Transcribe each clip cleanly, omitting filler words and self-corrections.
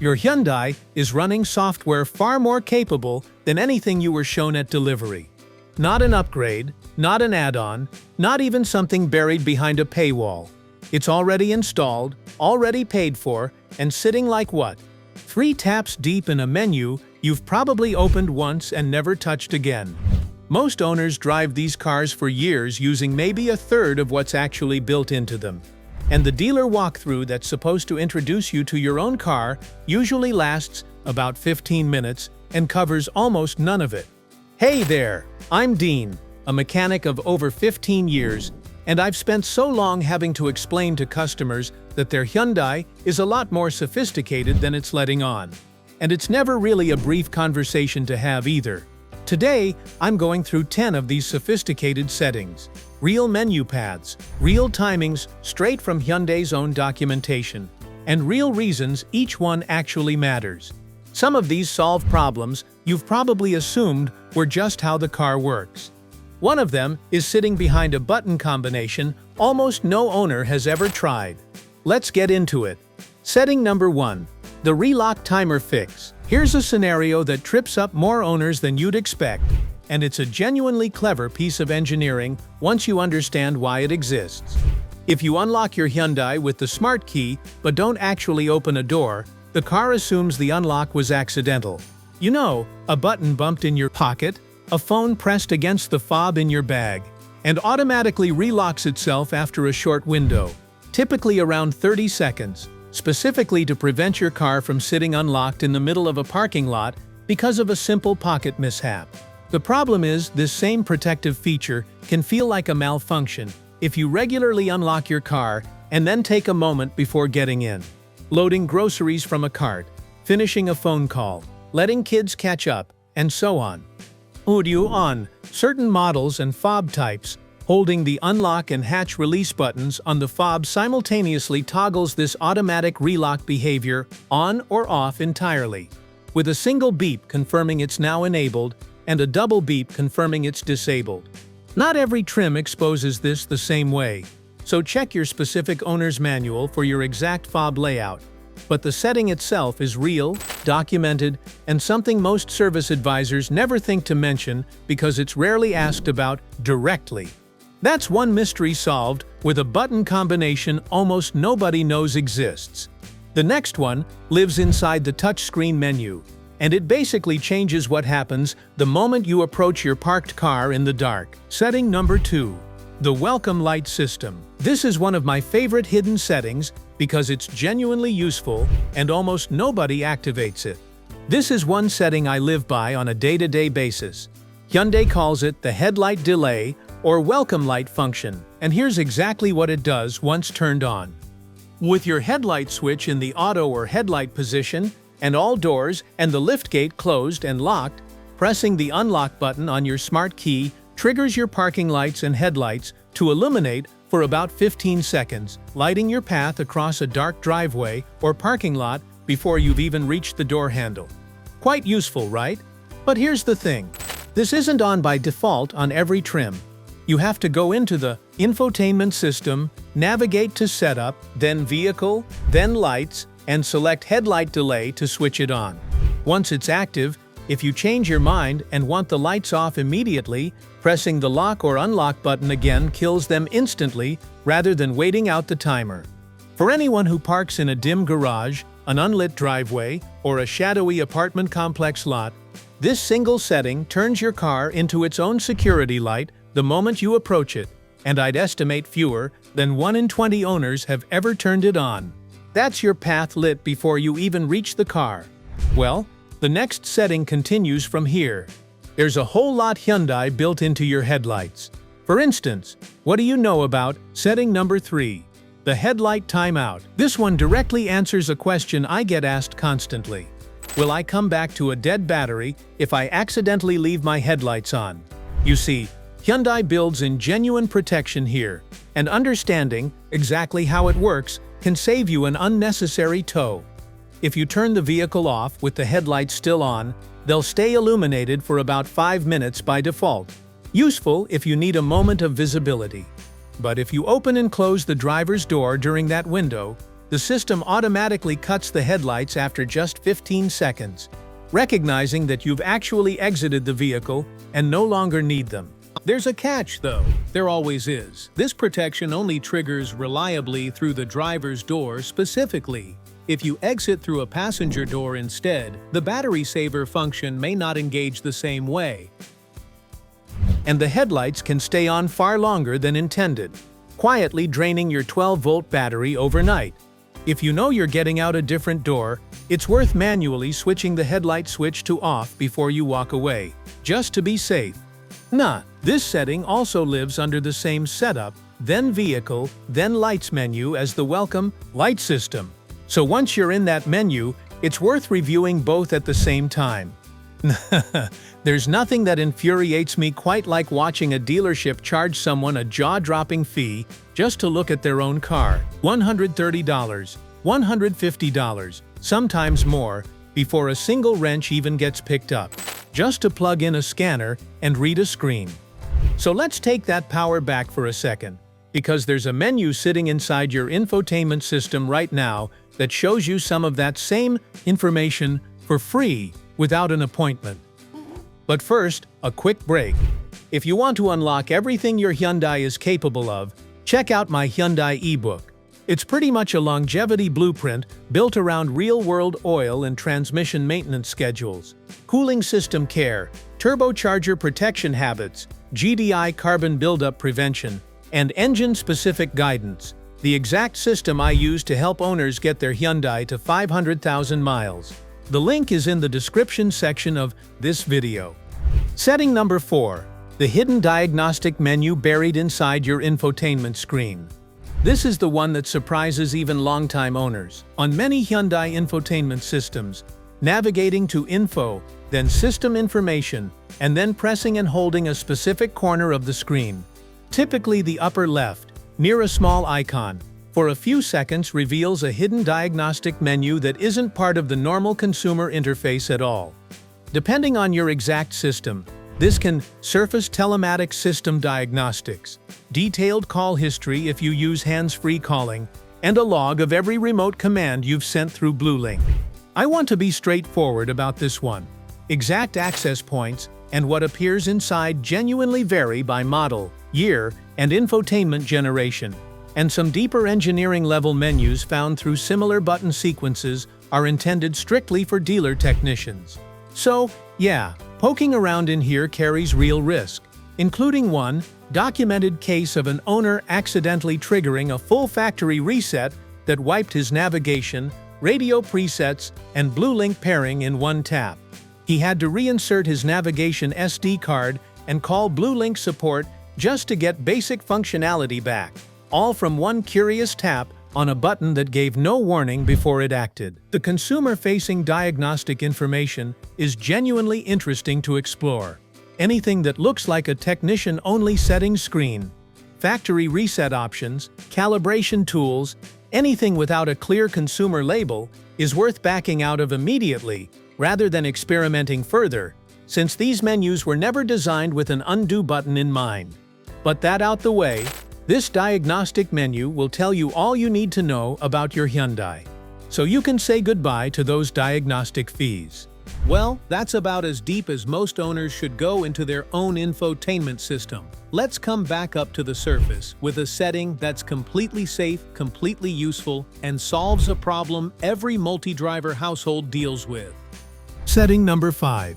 Your Hyundai is running software far more capable than anything you were shown at delivery. Not an upgrade, not an add-on, not even something buried behind a paywall. It's already installed, already paid for, and sitting like what? 3 taps deep in a menu you've probably opened once and never touched again. Most owners drive these cars for years using maybe a third of what's actually built into them. And the dealer walkthrough that's supposed to introduce you to your own car usually lasts about 15 minutes and covers almost none of it. Hey there, I'm Dean, a mechanic of over 15 years, and I've spent so long having to explain to customers that their Hyundai is a lot more sophisticated than it's letting on. And it's never really a brief conversation to have either. Today, I'm going through 10 of these sophisticated settings. Real menu paths, real timings straight from Hyundai's own documentation, and real reasons each one actually matters. Some of these solve problems you've probably assumed were just how the car works. One of them is sitting behind a button combination almost no owner has ever tried. Let's get into it. Setting number 1. The Relock Timer Fix. Here's a scenario that trips up more owners than you'd expect, and it's a genuinely clever piece of engineering once you understand why it exists. If you unlock your Hyundai with the smart key but don't actually open a door, the car assumes the unlock was accidental. You know, a button bumped in your pocket, a phone pressed against the fob in your bag, and automatically relocks itself after a short window, typically around 30 seconds. Specifically to prevent your car from sitting unlocked in the middle of a parking lot because of a simple pocket mishap. The problem is, this same protective feature can feel like a malfunction if you regularly unlock your car and then take a moment before getting in. Loading groceries from a cart, finishing a phone call, letting kids catch up, and so on. On certain models and fob types, holding the unlock and hatch release buttons on the fob simultaneously toggles this automatic relock behavior on or off entirely, with a single beep confirming it's now enabled and a double beep confirming it's disabled. Not every trim exposes this the same way, so check your specific owner's manual for your exact fob layout. But the setting itself is real, documented, and something most service advisors never think to mention because it's rarely asked about directly. That's one mystery solved with a button combination almost nobody knows exists. The next one lives inside the touchscreen menu, and it basically changes what happens the moment you approach your parked car in the dark. Setting number 2. The Welcome Light System. This is one of my favorite hidden settings because it's genuinely useful and almost nobody activates it. This is one setting I live by on a day-to-day basis. Hyundai calls it the Headlight Delay or Welcome Light function, and here's exactly what it does once turned on. With your headlight switch in the auto or headlight position, and all doors and the liftgate closed and locked, pressing the unlock button on your smart key triggers your parking lights and headlights to illuminate for about 15 seconds, lighting your path across a dark driveway or parking lot before you've even reached the door handle. Quite useful, right? But here's the thing. This isn't on by default on every trim. You have to go into the infotainment system, navigate to setup, then vehicle, then lights, and select headlight delay to switch it on. Once it's active, if you change your mind and want the lights off immediately, pressing the lock or unlock button again kills them instantly rather than waiting out the timer. For anyone who parks in a dim garage, an unlit driveway, or a shadowy apartment complex lot, this single setting turns your car into its own security light the moment you approach it, and I'd estimate fewer than 1 in 20 owners have ever turned it on. That's your path lit before you even reach the car. Well, the next setting continues from here. There's a whole lot Hyundai built into your headlights. For instance, what do you know about setting number 3? The Headlight Timeout. This one directly answers a question I get asked constantly. Will I come back to a dead battery if I accidentally leave my headlights on? You see, Hyundai builds in genuine protection here, and understanding exactly how it works can save you an unnecessary tow. If you turn the vehicle off with the headlights still on, they'll stay illuminated for about 5 minutes by default. Useful if you need a moment of visibility. But if you open and close the driver's door during that window, The system automatically cuts the headlights after just 15 seconds, recognizing that you've actually exited the vehicle and no longer need them. There's a catch, though. There always is. This protection only triggers reliably through the driver's door specifically. If you exit through a passenger door instead, the battery saver function may not engage the same way, and the headlights can stay on far longer than intended, quietly draining your 12-volt battery overnight. If you know you're getting out a different door, it's worth manually switching the headlight switch to off before you walk away, just to be safe. This setting also lives under the same setup, then vehicle, then lights menu as the welcome light system. So once you're in that menu, it's worth reviewing both at the same time. There's nothing that infuriates me quite like watching a dealership charge someone a jaw-dropping fee just to look at their own car. $130, $150, sometimes more, before a single wrench even gets picked up, just to plug in a scanner and read a screen. So let's take that power back for a second, because there's a menu sitting inside your infotainment system right now that shows you some of that same information for free without an appointment. But first, a quick break. If you want to unlock everything your Hyundai is capable of, check out my Hyundai ebook. It's pretty much a longevity blueprint built around real-world oil and transmission maintenance schedules, cooling system care, turbocharger protection habits, GDI carbon buildup prevention, and engine-specific guidance, the exact system I use to help owners get their Hyundai to 500,000 miles. The link is in the description section of this video. Setting number 4. The hidden diagnostic menu buried inside your infotainment screen. This is the one that surprises even longtime owners. On many Hyundai infotainment systems, navigating to Info, then System Information, and then pressing and holding a specific corner of the screen, typically the upper left, near a small icon, for a few seconds reveals a hidden diagnostic menu that isn't part of the normal consumer interface at all. Depending on your exact system, this can surface telematic system diagnostics, detailed call history if you use hands-free calling, and a log of every remote command you've sent through BlueLink. I want to be straightforward about this one. Exact access points and what appears inside genuinely vary by model, year, and infotainment generation, and some deeper engineering-level menus found through similar button sequences are intended strictly for dealer technicians. So, yeah, poking around in here carries real risk, including one documented case of an owner accidentally triggering a full factory reset that wiped his navigation, radio presets, and BlueLink pairing in one tap. He had to reinsert his navigation SD card and call BlueLink support just to get basic functionality back, all from one curious tap on a button that gave no warning before it acted. The consumer-facing diagnostic information is genuinely interesting to explore. Anything that looks like a technician-only settings screen, factory reset options, calibration tools, anything without a clear consumer label is worth backing out of immediately rather than experimenting further, since these menus were never designed with an undo button in mind. But that out the way, this diagnostic menu will tell you all you need to know about your Hyundai, so you can say goodbye to those diagnostic fees. Well, that's about as deep as most owners should go into their own infotainment system. Let's come back up to the surface with a setting that's completely safe, completely useful, and solves a problem every multi-driver household deals with. Setting number 5.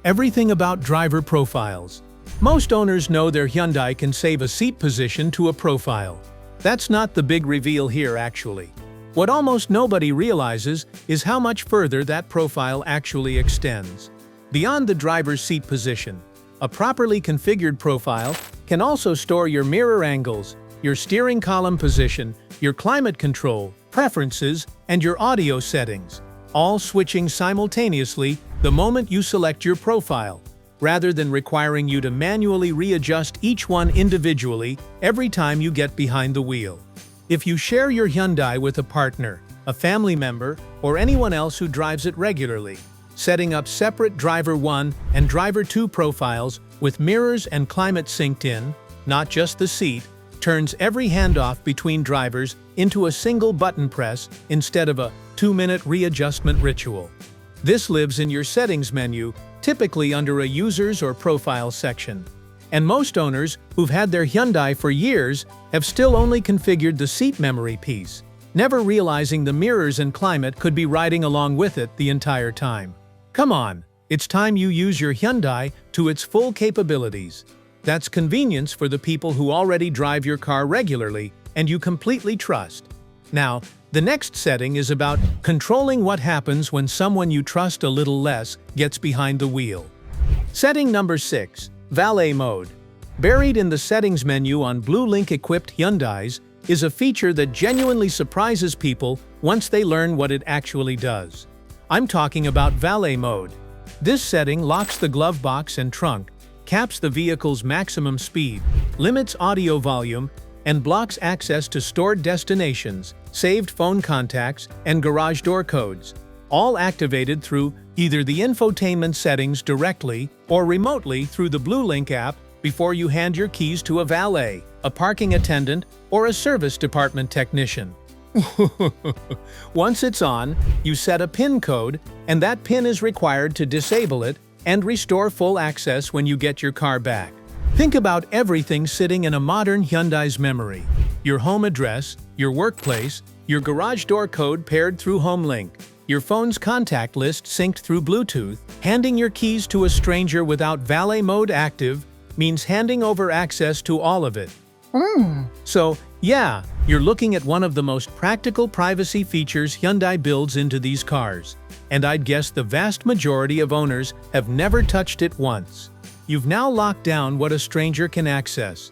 Everything about driver profiles. Most owners know their Hyundai can save a seat position to a profile. That's not the big reveal here, actually. What almost nobody realizes is how much further that profile actually extends. Beyond the driver's seat position, a properly configured profile can also store your mirror angles, your steering column position, your climate control, preferences, and your audio settings, all switching simultaneously the moment you select your profile, rather than requiring you to manually readjust each one individually every time you get behind the wheel. If you share your Hyundai with a partner, a family member, or anyone else who drives it regularly, setting up separate Driver 1 and Driver 2 profiles with mirrors and climate synced in, not just the seat, turns every handoff between drivers into a single button press instead of a 2-minute readjustment ritual. This lives in your settings menu, typically under a users or profile section. And most owners who've had their Hyundai for years have still only configured the seat memory piece, never realizing the mirrors and climate could be riding along with it the entire time. Come on, it's time you use your Hyundai to its full capabilities. That's convenience for the people who already drive your car regularly and you completely trust. Now, the next setting is about controlling what happens when someone you trust a little less gets behind the wheel. Setting number 6. Valet mode. Buried in the settings menu on Blue Link-equipped Hyundais is a feature that genuinely surprises people once they learn what it actually does. I'm talking about valet mode. This setting locks the glove box and trunk, caps the vehicle's maximum speed, limits audio volume, and blocks access to stored destinations, saved phone contacts, and garage door codes, all activated through either the infotainment settings directly or remotely through the Blue Link app before you hand your keys to a valet, a parking attendant, or a service department technician. Once it's on, you set a PIN code, and that PIN is required to disable it and restore full access when you get your car back. Think about everything sitting in a modern Hyundai's memory: your home address, your workplace, your garage door code paired through HomeLink, your phone's contact list synced through Bluetooth. Handing your keys to a stranger without valet mode active means handing over access to all of it. So, yeah, you're looking at one of the most practical privacy features Hyundai builds into these cars. And I'd guess the vast majority of owners have never touched it once. You've now locked down what a stranger can access.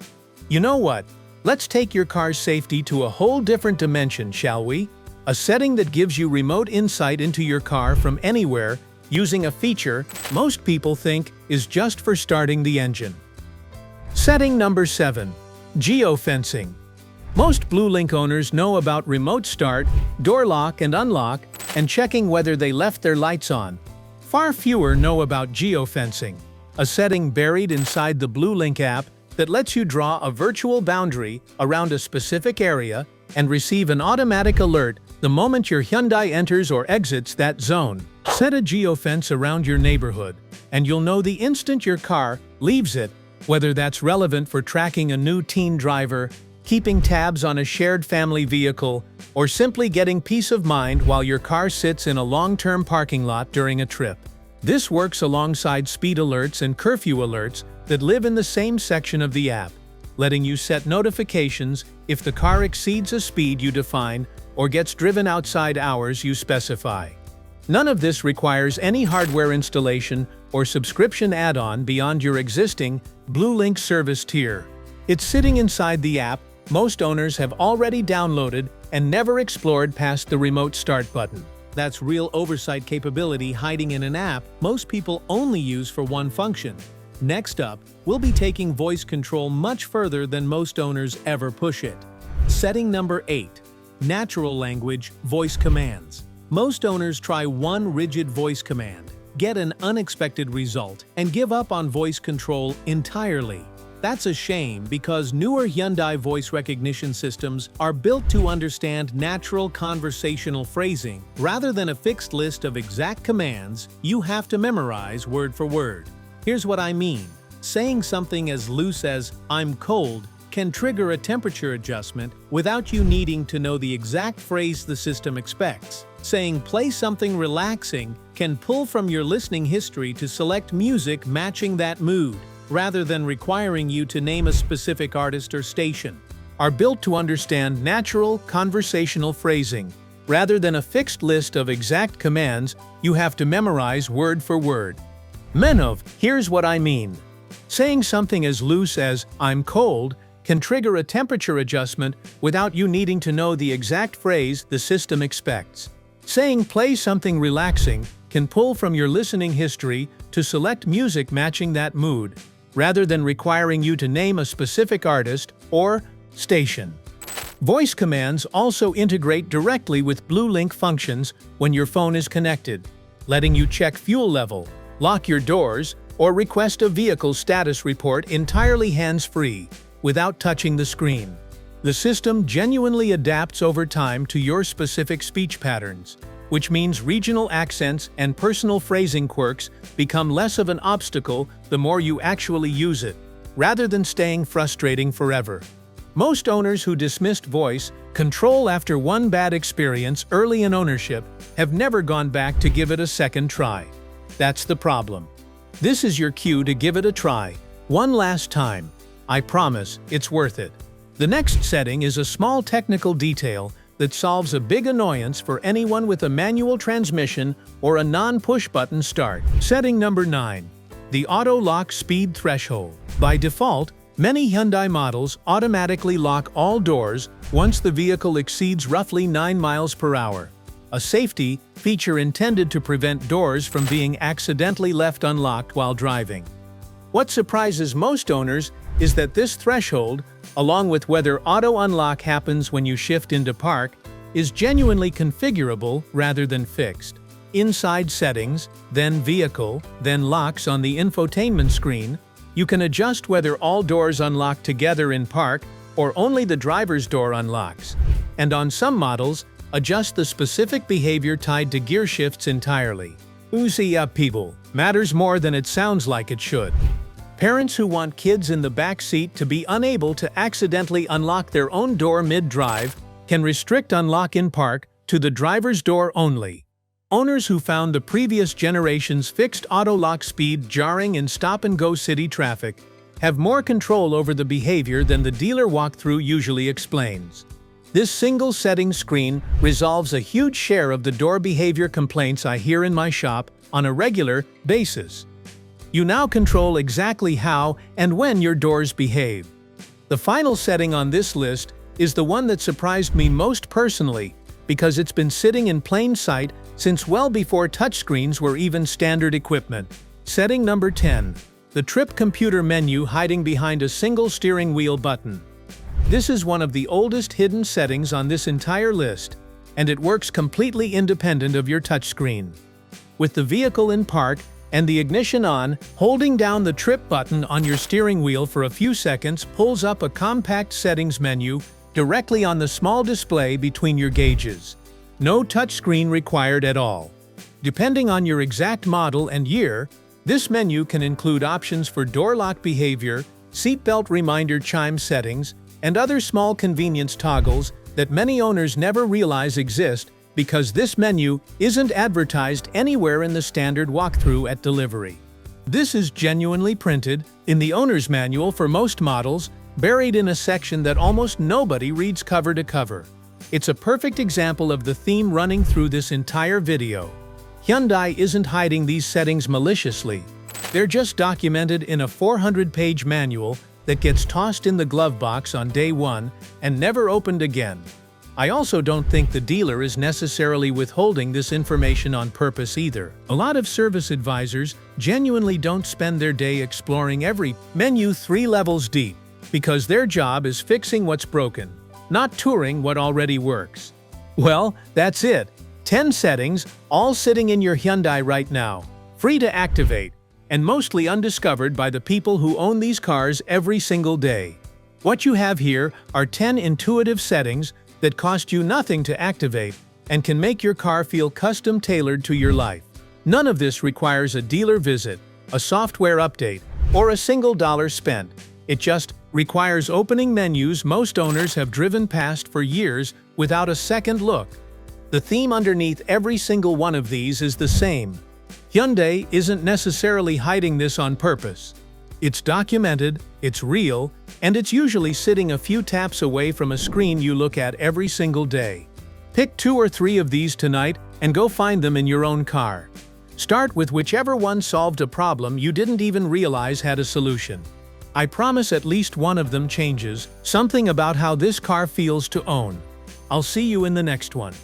You know what? Let's take your car's safety to a whole different dimension, shall we? A setting that gives you remote insight into your car from anywhere using a feature most people think is just for starting the engine. Setting number 7. Geo-fencing. Most Blue Link owners know about remote start, door lock and unlock, and checking whether they left their lights on. Far fewer know about geo-fencing, a setting buried inside the Blue Link app that lets you draw a virtual boundary around a specific area and receive an automatic alert the moment your Hyundai enters or exits that zone. Set a geofence around your neighborhood, and you'll know the instant your car leaves it, whether that's relevant for tracking a new teen driver, keeping tabs on a shared family vehicle, or simply getting peace of mind while your car sits in a long-term parking lot during a trip. This works alongside speed alerts and curfew alerts that live in the same section of the app, letting you set notifications if the car exceeds a speed you define or gets driven outside hours you specify. None of this requires any hardware installation or subscription add-on beyond your existing Blue Link service tier. It's sitting inside the app most owners have already downloaded and never explored past the remote start button. That's real oversight capability hiding in an app most people only use for one function. Next up, we'll be taking voice control much further than most owners ever push it. Setting number 8. Natural language voice commands. Most owners try one rigid voice command, get an unexpected result, and give up on voice control entirely. That's a shame because newer Hyundai voice recognition systems are built to understand natural conversational phrasing rather than a fixed list of exact commands you have to memorize word for word. Here's what I mean. Saying something as loose as "I'm cold" can trigger a temperature adjustment without you needing to know the exact phrase the system expects. Saying "play something relaxing" can pull from your listening history to select music matching that mood, rather than requiring you to name a specific artist or station. Are built to understand natural conversational phrasing, rather than a fixed list of exact commands you have to memorize word for word. Here's what I mean. Saying something as loose as "I'm cold" can trigger a temperature adjustment without you needing to know the exact phrase the system expects. Saying "play something relaxing" can pull from your listening history to select music matching that mood, rather than requiring you to name a specific artist or station. Voice commands also integrate directly with Blue Link functions when your phone is connected, letting you check fuel level, lock your doors, or request a vehicle status report entirely hands-free. without touching the screen. The system genuinely adapts over time to your specific speech patterns, which means regional accents and personal phrasing quirks become less of an obstacle the more you actually use it, rather than staying frustrating forever. Most owners who dismissed voice control after one bad experience early in ownership have never gone back to give it a second try. That's the problem. This is your cue to give it a try, one last time. I promise it's worth it. The next setting is a small technical detail that solves a big annoyance for anyone with a manual transmission or a non-push button start. Setting number 9. The Auto Lock Speed Threshold. By default, many Hyundai models automatically lock all doors once the vehicle exceeds roughly 9 miles per hour, a safety feature intended to prevent doors from being accidentally left unlocked while driving. What surprises most owners is that this threshold, along with whether auto unlock happens when you shift into park, is genuinely configurable rather than fixed. Inside Settings, then Vehicle, then Locks on the infotainment screen, you can adjust whether all doors unlock together in park or only the driver's door unlocks. And on some models, adjust the specific behavior tied to gear shifts entirely. Oozy up, people. Matters more than it sounds like it should. Parents who want kids in the back seat to be unable to accidentally unlock their own door mid-drive can restrict unlock in park to the driver's door only. Owners who found the previous generation's fixed auto-lock speed jarring in stop-and-go city traffic have more control over the behavior than the dealer walkthrough usually explains. This single setting screen resolves a huge share of the door behavior complaints I hear in my shop on a regular basis. You now control exactly how and when your doors behave. The final setting on this list is the one that surprised me most personally, because it's been sitting in plain sight since well before touchscreens were even standard equipment. Setting number 10. The Trip Computer menu hiding behind a single steering wheel button. This is one of the oldest hidden settings on this entire list, and it works completely independent of your touchscreen. With the vehicle in park and the ignition on, holding down the trip button on your steering wheel for a few seconds pulls up a compact settings menu directly on the small display between your gauges. No touchscreen required at all. Depending on your exact model and year, this menu can include options for door lock behavior, seatbelt reminder chime settings, and other small convenience toggles that many owners never realize exist because this menu isn't advertised anywhere in the standard walkthrough at delivery. This is genuinely printed in the owner's manual for most models, buried in a section that almost nobody reads cover to cover. It's a perfect example of the theme running through this entire video. Hyundai isn't hiding these settings maliciously. They're just documented in a 400-page manual that gets tossed in the glove box on day one and never opened again. I also don't think the dealer is necessarily withholding this information on purpose either. A lot of service advisors genuinely don't spend their day exploring every menu 3 levels deep, because their job is fixing what's broken, not touring what already works. Well, that's it. 10 settings, all sitting in your Hyundai right now, free to activate, and mostly undiscovered by the people who own these cars every single day. What you have here are 10 intuitive settings that cost you nothing to activate and can make your car feel custom-tailored to your life. None of this requires a dealer visit, a software update, or a single dollar spent. It just requires opening menus most owners have driven past for years without a second look. The theme underneath every single one of these is the same. Hyundai isn't necessarily hiding this on purpose. It's documented, it's real, and it's usually sitting a few taps away from a screen you look at every single day. Pick 2 or 3 of these tonight and go find them in your own car. Start with whichever one solved a problem you didn't even realize had a solution. I promise at least one of them changes something about how this car feels to own. I'll see you in the next one.